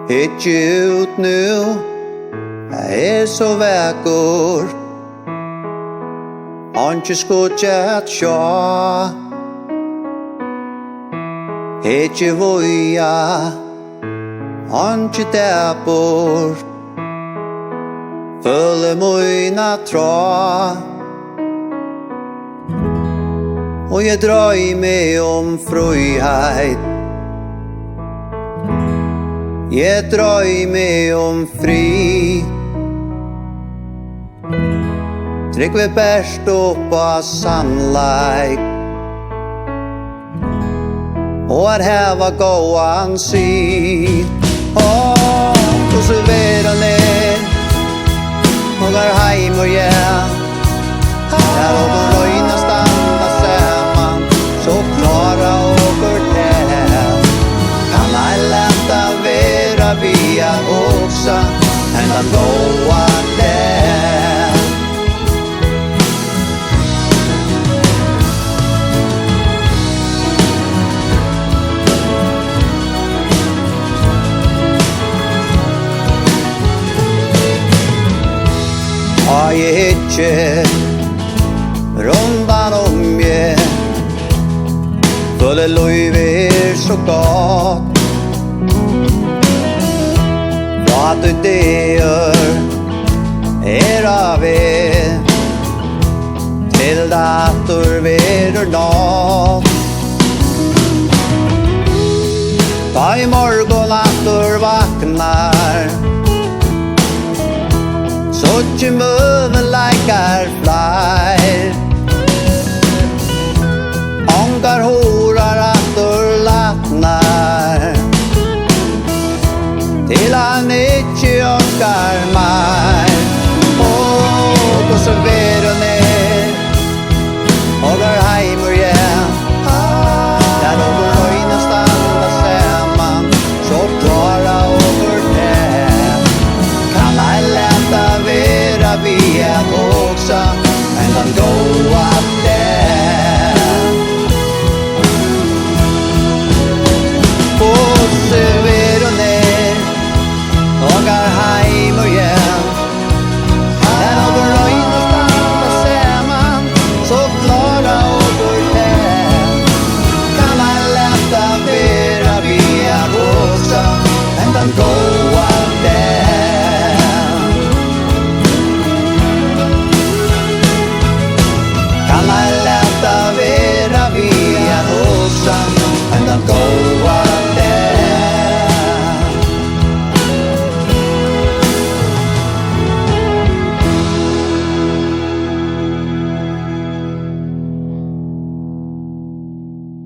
Hitje ut nu, jag så vacker. Anke skotjat sjå. Hitje voja, anke dapor. Følge møyna tra. Og jeg drømmer om frihet. Jeg drømmer om fri. Trygg vi bæst opp av sannleik. Og heva gåan si. Og så vera ned. Og heim og hjem. Der og røyna standa saman. Så klara og kortel. Kan ei leta vera via också. Hendan gåa der. Har jeg ikke rundan om jeg Føler løyv så godt Hva du deir av Til dator verer nåt Da i morgon ator vaknar Så ikke møven leikar flyr Angar horar ator latnar Til han ikke orkar mer Og så ver og ned Og heim og hjem Der over øyne standa saman Så klara over det Kan ei leta vera vi også Men den gåa det